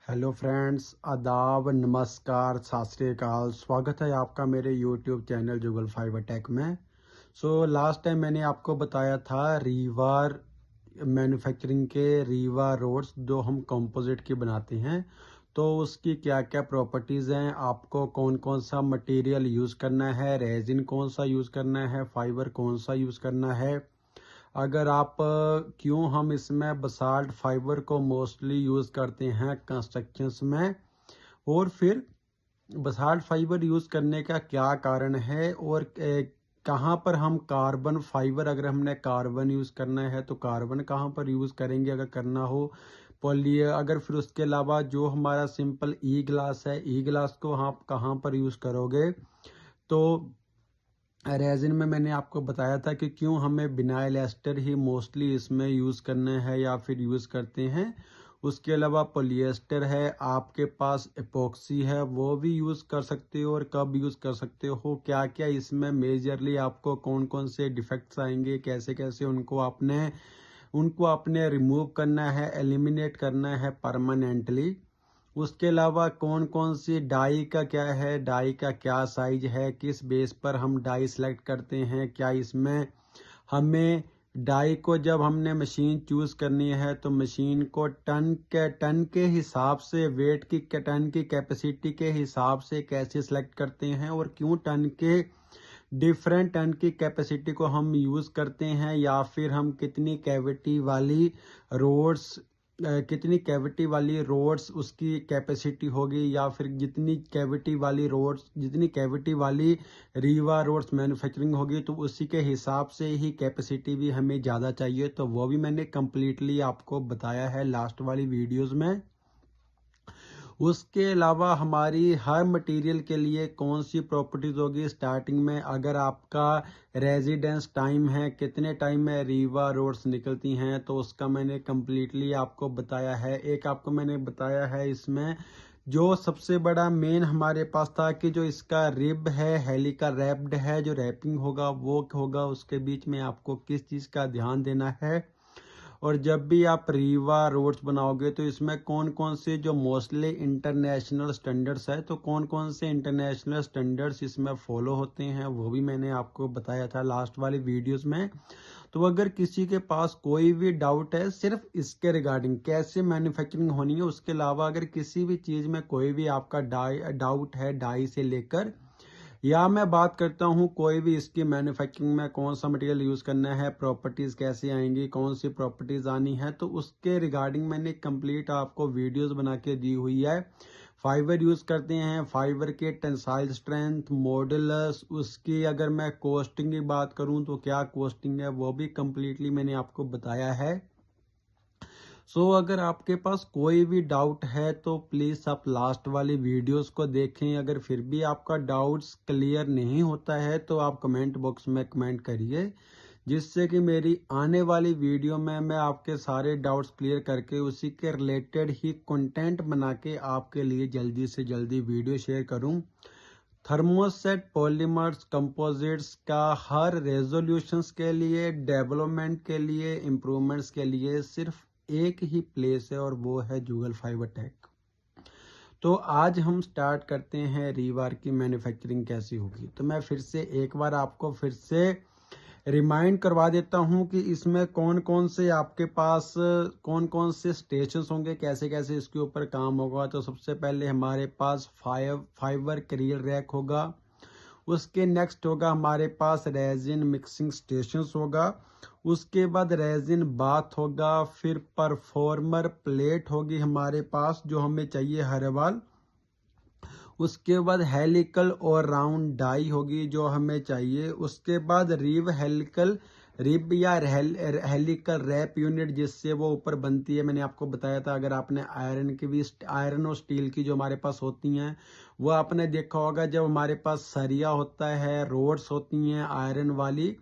Hello friends, आदाब, नमस्कार, सत श्री अकाल। स्वागत है आपका मेरे यूट्यूब चैनल जुगल फाइबर टेक में। लास्ट टाइम मैंने आपको बताया था रीवार मैन्युफैक्चरिंग के रीवा रोड्स जो हम कंपोजिट की बनाते हैं, तो उसकी क्या क्या प्रॉपर्टीज़ हैं, आपको कौन कौन सा मटेरियल यूज़ करना है, रेजिन कौन सा यूज़ करना है, फाइबर कौन सा यूज़ करना है। अगर आप क्यों हम इसमें बसाल्ट फाइबर को मोस्टली यूज़ करते हैं कंस्ट्रक्शंस में, और फिर बसाल्ट फाइबर यूज़ करने का क्या कारण है, और कहाँ पर हम कार्बन फाइबर, अगर हमने कार्बन यूज़ करना है तो कार्बन कहाँ पर यूज़ करेंगे अगर करना हो, पॉली अगर, फिर उसके अलावा जो हमारा सिंपल ई ग्लास है, ई ग्लास को आप कहाँ पर यूज़ करोगे। तो रेजिन में मैंने आपको बताया था कि क्यों हमें विनाइल एस्टर ही मोस्टली इसमें यूज़ करना है या फिर यूज़ करते हैं। उसके अलावा पॉलिएस्टर है, आपके पास एपॉक्सी है, वो भी यूज़ कर सकते हो, और कब यूज़ कर सकते हो, क्या क्या इसमें मेजरली आपको कौन कौन से डिफेक्ट्स आएंगे, कैसे कैसे उनको आपने रिमूव करना है, एलिमिनेट करना है परमानेंटली। उसके अलावा कौन कौन सी डाई का क्या है, डाई का क्या साइज है, किस बेस पर हम डाई सेलेक्ट करते हैं, क्या इसमें हमें डाई को जब हमने मशीन चूज करनी है तो मशीन को टन के हिसाब से, वेट की टन की कैपेसिटी के हिसाब से कैसे सेलेक्ट करते हैं, और क्यों टन के डिफरेंट टन की कैपेसिटी को हम यूज़ करते हैं, या फिर हम कितनी कैविटी वाली रोड्स उसकी कैपेसिटी होगी, या फिर जितनी कैविटी वाली रीवा रोड्स मैन्युफैक्चरिंग होगी तो उसी के हिसाब से ही कैपेसिटी भी हमें ज़्यादा चाहिए। तो वो भी मैंने कम्प्लीटली आपको बताया है लास्ट वाली वीडियोस में। उसके अलावा हमारी हर मटेरियल के लिए कौन सी प्रॉपर्टीज होगी स्टार्टिंग में, अगर आपका रेजिडेंस टाइम है, कितने टाइम में रीवा रोड्स निकलती हैं, तो उसका मैंने कम्प्लीटली आपको बताया है। एक आपको मैंने बताया है इसमें जो सबसे बड़ा मेन हमारे पास था कि जो इसका रिब है, हेलिकल रैप्ड है, जो रैपिंग होगा वो होगा, उसके बीच में आपको किस चीज़ का ध्यान देना है। और जब भी आप रीवा रोड्स बनाओगे तो इसमें कौन कौन से जो मोस्टली इंटरनेशनल स्टैंडर्ड्स है, तो कौन कौन से इंटरनेशनल स्टैंडर्ड्स इसमें फॉलो होते हैं वो भी मैंने आपको बताया था लास्ट वाली वीडियोस में। तो अगर किसी के पास कोई भी डाउट है सिर्फ इसके रिगार्डिंग कैसे मैन्युफैक्चरिंग होनी है, उसके अलावा अगर किसी भी चीज़ में कोई भी आपका डाउट है, डाई से लेकर, या मैं बात करता हूँ कोई भी इसकी मैन्युफैक्चरिंग में कौन सा मटेरियल यूज़ करना है, प्रॉपर्टीज़ कैसे आएंगी, कौन सी प्रॉपर्टीज़ आनी है, तो उसके रिगार्डिंग मैंने कंप्लीट आपको वीडियोस बना के दी हुई है। फाइबर यूज़ करते हैं, फाइबर के टेंसाइल स्ट्रेंथ, मॉडुलस, उसकी अगर मैं कॉस्टिंग की बात करूँ तो क्या कॉस्टिंग है वो भी कंप्लीटली मैंने आपको बताया है। अगर आपके पास कोई भी डाउट है तो प्लीज़ आप लास्ट वाली वीडियोस को देखें। अगर फिर भी आपका डाउट्स क्लियर नहीं होता है तो आप कमेंट बॉक्स में कमेंट करिए, जिससे कि मेरी आने वाली वीडियो में मैं आपके सारे डाउट्स क्लियर करके उसी के रिलेटेड ही कंटेंट बना के आपके लिए जल्दी से जल्दी वीडियो शेयर करूं। थर्मोसेट पॉलीमर्स कंपोजिट्स का हर रेजोल्यूशंस के लिए, डेवलपमेंट के लिए, इम्प्रूवमेंट्स के लिए सिर्फ एक ही प्लेस है, और वो है जुगल फाइबर टेक। तो आज हम स्टार्ट करते हैं रीवार की मैन्युफैक्चरिंग कैसी होगी। तो मैं फिर से एक बार आपको फिर से रिमाइंड करवा देता हूं कि इसमें कौन कौन से आपके पास कौन कौन से स्टेशंस होंगे, कैसे कैसे इसके ऊपर काम होगा। तो सबसे पहले हमारे पास फाइबर करियर रैक होगा, उसके नेक्स्ट होगा हमारे पास रेजिन मिक्सिंग स्टेशंस होगा, उसके बाद रेजिन बाथ होगा, फिर परफॉर्मर प्लेट होगी हमारे पास जो हमें चाहिए हर वाल, उसके बाद हेलिकल और राउंड डाई होगी जो हमें चाहिए, उसके बाद रिब या हेलिकल रैप यूनिट जिससे वो ऊपर बनती है। मैंने आपको बताया था अगर आपने आयरन और स्टील की जो हमारे पास होती हैं वो आपने देखा होगा, जब हमारे पास सरिया होता है, रोड्स होती हैं आयरन वाली,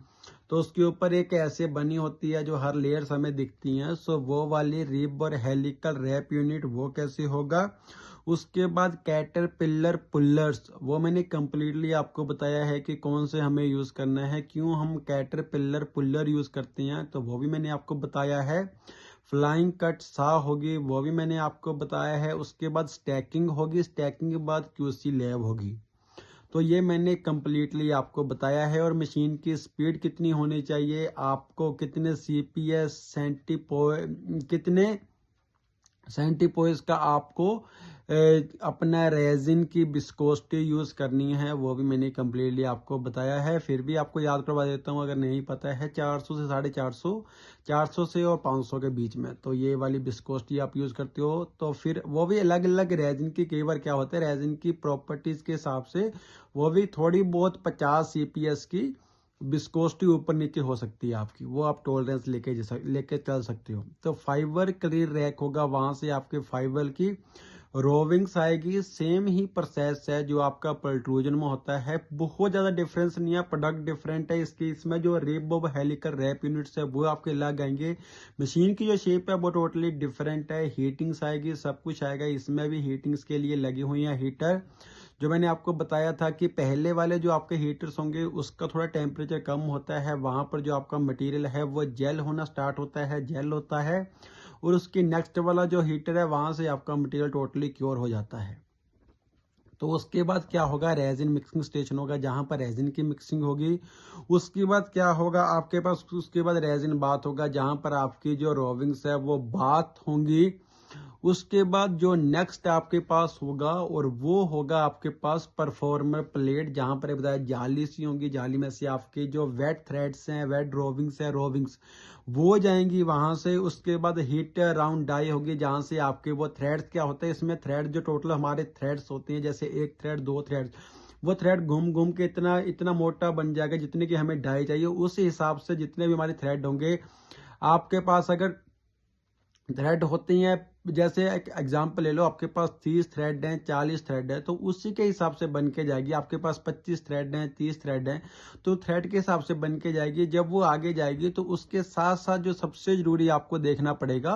तो उसके ऊपर एक ऐसे बनी होती है जो हर लेयर्स हमें दिखती हैं। वो वाली रिब और हेलिकल रैप यूनिट वो कैसे होगा। उसके बाद कैटरपिलर पुल्लर्स, वो मैंने कम्प्लीटली आपको बताया है कि कौन से हमें यूज़ करना है, क्यों हम कैटरपिलर पुल्लर यूज़ करते हैं, तो वो भी मैंने आपको बताया है। फ्लाइंग कट सा होगी, वो भी मैंने आपको बताया है। उसके बाद स्टैकिंग होगी, स्टैकिंग के बाद क्यूसी लैब होगी। तो ये मैंने कंप्लीटली आपको बताया है। और मशीन की स्पीड कितनी होनी चाहिए, आपको कितने सीपीएस कितने सेंटीपोइस का आपको अपना रेजिन की विस्कोसिटी यूज करनी है, वो भी मैंने कंप्लीटली आपको बताया है। फिर भी आपको याद करवा देता हूँ अगर नहीं पता है, 400 से 450, 400 से और 500 के बीच में तो ये वाली विस्कोसिटी आप यूज करते हो। तो फिर वो भी अलग अलग रेजिन की, कई बार क्या होता है रेजिन की प्रॉपर्टीज के हिसाब से वो भी थोड़ी बहुत 50 सीपीएस की विस्कोसिटी ऊपर नीचे हो सकती है आपकी, वो आप टॉलरेंस लेके चल सकते हो। तो फाइबर क्लियर रैक होगा, वहां से आपके फाइबर की रोविंग्स आएगी। सेम ही प्रोसेस है जो आपका पल्ट्रूजन में होता है, बहुत ज्यादा डिफरेंस नहीं है, प्रोडक्ट डिफरेंट है इसकी। इसमें जो रिब और हेलिकल रैप यूनिट्स है वो आपके लग आएंगे। मशीन की जो शेप है वो टोटली डिफरेंट है, हीटिंग्स आएगी, सब कुछ आएगा। इसमें भी हीटिंग्स के लिए लगी हुई है हीटर। जो मैंने आपको बताया था कि पहले वाले जो आपके हीटर्स होंगे उसका थोड़ा टेम्परेचर कम होता है, वहां पर जो आपका मटेरियल है वो जेल होना स्टार्ट होता है, जेल होता है। और उसकी नेक्स्ट वाला जो हीटर है वहां से आपका मटेरियल टोटली क्योर हो जाता है। तो उसके बाद क्या होगा, रेजिन मिक्सिंग स्टेशन होगा जहां पर रेजिन की मिक्सिंग होगी। उसके बाद क्या होगा आपके पास, उसके बाद रेजिन बाथ होगा जहां पर आपकी जो रोविंग्स है वो बाथ होंगी। उसके बाद जो नेक्स्ट आपके पास होगा और वो होगा आपके पास परफॉर्मर प्लेट, जहां पर बताया जाली सी होंगी, जाली में से आपके जो वेट थ्रेड्स हैं, वेट रोविंग्स है, रोविंग्स वो जाएंगी वहां से। उसके बाद हीट राउंड डाई होगी जहां से आपके वो थ्रेड्स, क्या होता है इसमें थ्रेड जो टोटल हमारे थ्रेड्स होते हैं, जैसे एक थ्रेड, दो थ्रेड, वो थ्रेड घूम घूम के इतना इतना मोटा बन जाएगा जितने की हमें डाई चाहिए। उस हिसाब से जितने भी हमारे थ्रेड होंगे आपके पास, अगर थ्रेड होती हैं, जैसे एक एग्जांपल ले लो, आपके पास 30 थ्रेड हैं, 40 थ्रेड है, तो उसी के हिसाब से बन के जाएगी। आपके पास 25 थ्रेड हैं, 30 थ्रेड हैं, तो थ्रेड के हिसाब से बन के जाएगी। जब वो आगे जाएगी तो उसके साथ साथ जो सबसे जरूरी आपको देखना पड़ेगा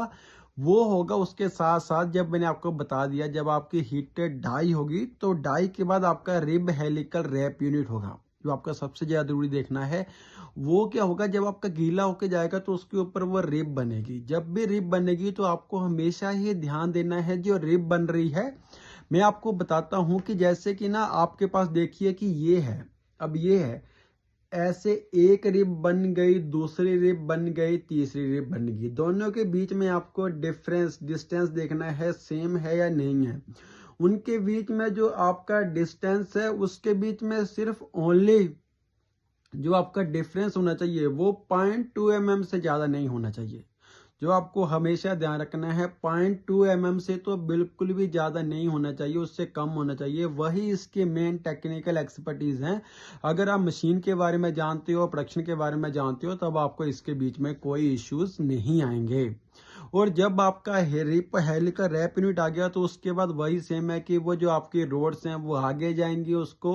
वो होगा, उसके साथ साथ जब मैंने आपको बता दिया, जब आपकी हीटेड डाई होगी तो डाई के बाद आपका रिब हेलिकल रैप यूनिट होगा, जो आपका सबसे ज्यादा जरूरी देखना है। वो क्या होगा, जब आपका गीला होके जाएगा तो उसके ऊपर वो रिब बनेगी। जब भी रिब बनेगी तो आपको हमेशा ही ध्यान देना है, जो रिब बन रही है मैं आपको बताता हूं कि जैसे कि ना आपके पास देखिए कि ये है, अब ये है ऐसे, एक रिब बन गई, दूसरी रिब बन गई, तीसरी रिब बन गई, दोनों के बीच में आपको डिस्टेंस देखना है, सेम है या नहीं है। उनके बीच में जो आपका डिस्टेंस है उसके बीच में सिर्फ ओनली जो आपका डिफरेंस होना चाहिए वो 0.2 mm से ज्यादा नहीं होना चाहिए। जो आपको हमेशा ध्यान रखना है, 0.2 mm से तो बिल्कुल भी ज्यादा नहीं होना चाहिए, उससे कम होना चाहिए। वही इसके मेन टेक्निकल एक्सपर्टीज हैं। अगर आप मशीन के बारे में जानते हो, प्रोडक्शन के बारे में जानते हो, तब आपको इसके बीच में कोई इश्यूज नहीं आएंगे। और जब आपका हेलिकल रैप यूनिट आ गया तो उसके बाद वही सेम है कि वो जो आपकी रोड्स हैं वो आगे जाएंगी। उसको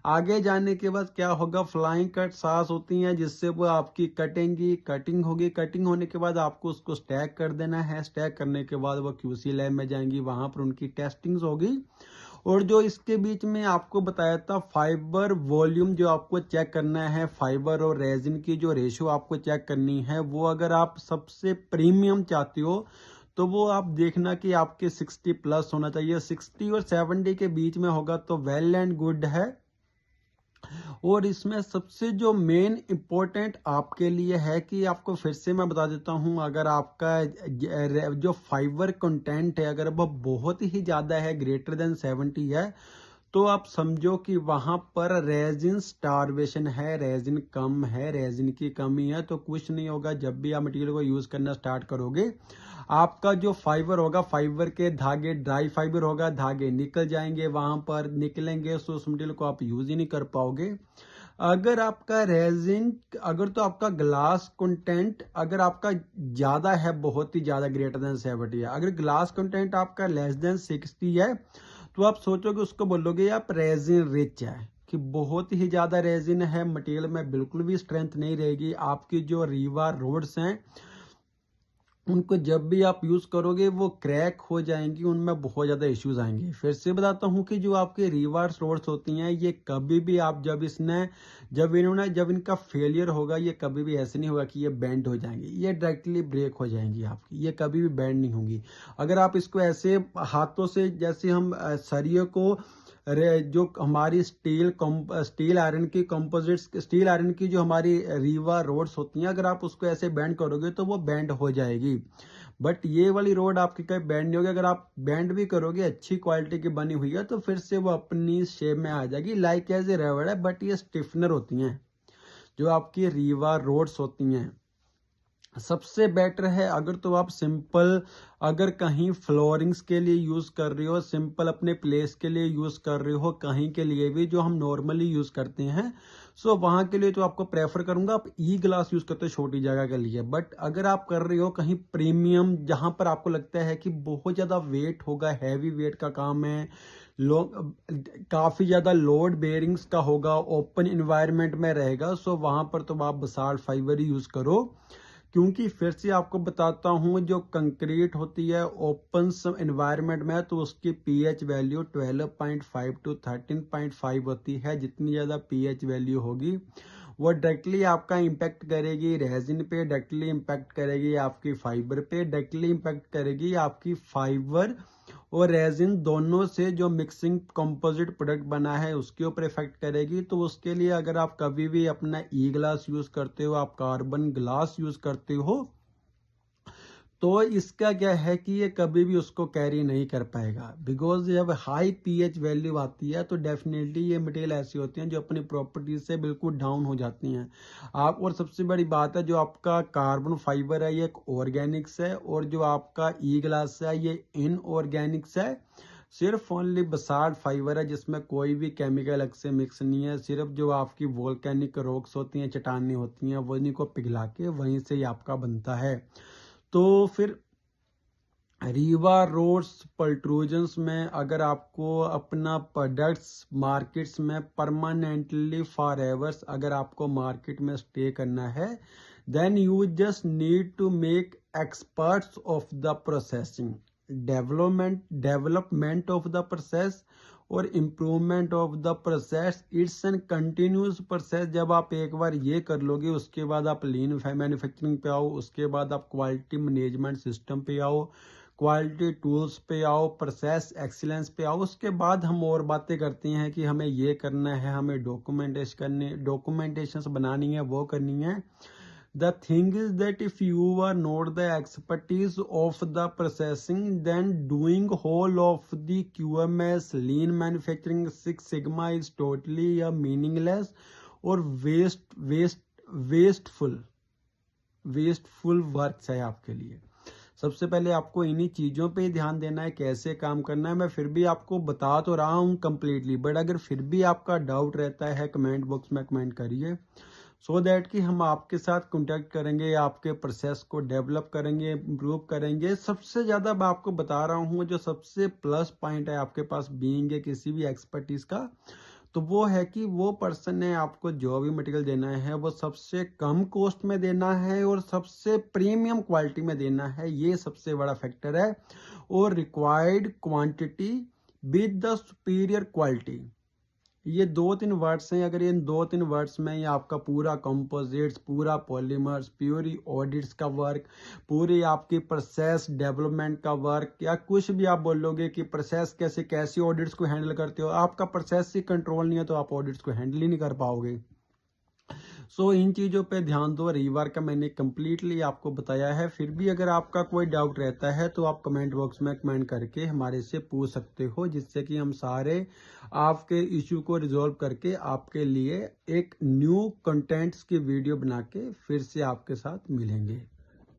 आगे जाने के बाद क्या होगा, फ्लाइंग कट सांस होती हैं जिससे वो आपकी कटिंग होगी। कटिंग होने के बाद आपको उसको स्टैक कर देना है। स्टैक करने के बाद वो क्यूसी लैब में जाएंगी, वहां पर उनकी टेस्टिंग्स होगी। और जो इसके बीच में आपको बताया था फाइबर वॉल्यूम, जो आपको चेक करना है, फाइबर और रेजिन की जो रेशियो आपको चेक करनी है, वो अगर आप सबसे प्रीमियम चाहते हो तो वो आप देखना कि आपके 60 प्लस होना चाहिए। 60 और 70 के बीच में होगा तो वेल एंड गुड है। और इसमें सबसे जो मेन इंपॉर्टेंट आपके लिए है कि आपको फिर से मैं बता देता हूं, अगर आपका जो फाइबर कंटेंट है अगर वो बहुत ही ज्यादा है, ग्रेटर देन 70 है, तो आप समझो कि वहां पर रेजिन स्टारवेशन है, रेजिन कम है, रेजिन की कमी है। तो कुछ नहीं होगा, जब भी आप मटेरियल को यूज करना स्टार्ट करोगे आपका जो फाइबर होगा, फाइबर के धागे, ड्राई फाइबर होगा, धागे निकल जाएंगे, वहां पर निकलेंगे तो उस मटेरियल को आप यूज ही नहीं कर पाओगे। अगर आपका रेजिन, अगर तो आपका ग्लास कंटेंट अगर आपका ज्यादा है, बहुत ही ज्यादा, ग्रेटर देन 70 है, अगर ग्लास कंटेंट आपका लेस देन 60 है, तो आप सोचोगे, उसको बोलोगे आप रेजिन रिच है, कि बहुत ही ज्यादा रेजिन है, मटेरियल में बिल्कुल भी स्ट्रेंथ नहीं रहेगी। आपकी जो रीवा रोड्स हैं उनको जब भी आप यूज़ करोगे वो क्रैक हो जाएंगी, उनमें बहुत ज़्यादा इश्यूज आएंगे। फिर से बताता हूँ कि जो आपके रिवर्स रोड्स होती हैं ये कभी भी आप जब इनका फेलियर होगा, ये कभी भी ऐसे नहीं होगा कि ये बेंड हो जाएंगी, ये डायरेक्टली ब्रेक हो जाएंगी आपकी, ये कभी भी बेंड नहीं होंगी। अगर आप इसको ऐसे हाथों से, जैसे हम सरिये को जो हमारी स्टील आयरन की जो हमारी रीवा रोड्स होती हैं, अगर आप उसको ऐसे बेंड करोगे तो वो बेंड हो जाएगी। बट ये वाली रोड आपकी कहीं बेंड नहीं होगी। अगर आप बेंड भी करोगे, अच्छी क्वालिटी की बनी हुई है, तो फिर से वो अपनी शेप में आ जाएगी, लाइक एज ए रबड़ है, बट ये स्टिफनर होती हैं जो आपकी रीवा रोड्स होती हैं। सबसे बेटर है अगर तो आप सिंपल, अगर कहीं फ्लोरिंग्स के लिए यूज कर रहे हो, सिंपल अपने प्लेस के लिए यूज कर रहे हो, कहीं के लिए भी जो हम नॉर्मली यूज करते हैं, सो वहां के लिए तो आपको प्रेफर करूंगा आप ई ग्लास यूज करते हो छोटी जगह के लिए। बट अगर आप कर रहे हो कहीं प्रीमियम, जहां पर आपको लगता है कि बहुत ज्यादा वेट होगा, हैवी वेट का काम है, काफी ज्यादा लोड बेयरिंग्स का होगा, ओपन इन्वायरमेंट में रहेगा, सो वहां पर तो आप बसाल्ट फाइबर ही यूज करो। क्योंकि फिर से आपको बताता हूं, जो कंक्रीट होती है ओपन एनवायरनमेंट में, तो उसकी पीएच वैल्यू 12.5 टू 13.5 होती है। जितनी ज्यादा पीएच वैल्यू होगी वो डायरेक्टली आपका इम्पैक्ट करेगी रेजिन पे, डायरेक्टली इम्पैक्ट करेगी आपकी फाइबर पे, डायरेक्टली इम्पैक्ट करेगी आपकी फाइबर और रेजिन दोनों से जो मिक्सिंग कंपोजिट प्रोडक्ट बना है उसके ऊपर इफेक्ट करेगी। तो उसके लिए अगर आप कभी भी अपना ई ग्लास यूज करते हो, आप कार्बन ग्लास यूज करते हो, तो इसका क्या है कि ये कभी भी उसको कैरी नहीं कर पाएगा। बिकॉज जब हाई पीएच वैल्यू आती है तो डेफिनेटली ये मटेरियल ऐसी होती हैं जो अपनी प्रॉपर्टीज से बिल्कुल डाउन हो जाती हैं आप। और सबसे बड़ी बात है, जो आपका कार्बन फाइबर है ये एक ऑर्गेनिक्स है, और जो आपका ई ग्लास है ये इनऑर्गेनिक्स है। सिर्फ ओनली बसाल्ट फाइबर है जिसमें कोई भी केमिकल अलग से मिक्स नहीं है। सिर्फ जो आपकी वोल्केनिक रॉक्स होती हैं, चट्टानें होती हैं, वहीं को पिघला के वहीं से ही आपका बनता है। तो फिर रीवा रोड्स पल्ट्रूजन्स में अगर आपको अपना प्रोडक्ट्स मार्केट्स में परमानेंटली फॉर एवर्स अगर आपको मार्केट में स्टे करना है, then you just need to make experts of the processing, development of the process और improvement of the process. It's an continuous process. जब आप एक बार ये कर लोगे, उसके बाद आप लीन मैन्युफैक्चरिंग पे आओ, उसके बाद आप क्वालिटी मैनेजमेंट सिस्टम पे आओ, क्वालिटी टूल्स पे आओ, प्रोसेस एक्सीलेंस पे आओ। उसके बाद हम और बातें करते हैं कि हमें ये करना है, हमें डॉक्यूमेंटेशन बनानी है, वो करनी है। The thing is that if you are not the expertise of the processing, then doing whole of the QMS, lean manufacturing, Six Sigma is totally a meaningless और wasteful works है आपके लिए। सबसे पहले आपको इन्हीं चीज़ों पे ध्यान देना है, कैसे काम करना है। मैं फिर भी आपको बता तो रहा हूँ कंप्लीटली, बट अगर फिर भी आपका डाउट रहता है कमेंट बॉक्स में कमेंट करिए, सो दैट कि हम आपके साथ कांटेक्ट करेंगे, आपके प्रोसेस को डेवलप करेंगे, इम्प्रूव करेंगे। सबसे ज़्यादा मैं आपको बता रहा हूँ जो सबसे प्लस पॉइंट है आपके पास बीइंग है किसी भी एक्सपर्टीज का, तो वो है कि वो पर्सन ने आपको जो भी मटेरियल देना है वो सबसे कम कॉस्ट में देना है और सबसे प्रीमियम क्वालिटी में देना है। ये सबसे बड़ा फैक्टर है। और required quantity with the superior quality, ये 2-3 वर्ड्स हैं। अगर इन 2-3 वर्ड्स में ये आपका पूरा कंपोजिट्स, पूरा पॉलीमर्स, प्योरी ऑडिट्स का वर्क, पूरी आपकी प्रोसेस डेवलपमेंट का वर्क, या कुछ भी आप बोलोगे कि प्रोसेस कैसे ऑडिट्स को हैंडल करते हो, आपका प्रोसेस ही कंट्रोल नहीं है तो आप ऑडिट्स को हैंडल ही नहीं कर पाओगे। सो इन चीज़ों पे ध्यान दो। रीवार का मैंने कम्प्लीटली आपको बताया है। फिर भी अगर आपका कोई डाउट रहता है तो आप कमेंट बॉक्स में कमेंट करके हमारे से पूछ सकते हो, जिससे कि हम सारे आपके इश्यू को रिजॉल्व करके आपके लिए एक न्यू कंटेंट्स की वीडियो बना के फिर से आपके साथ मिलेंगे।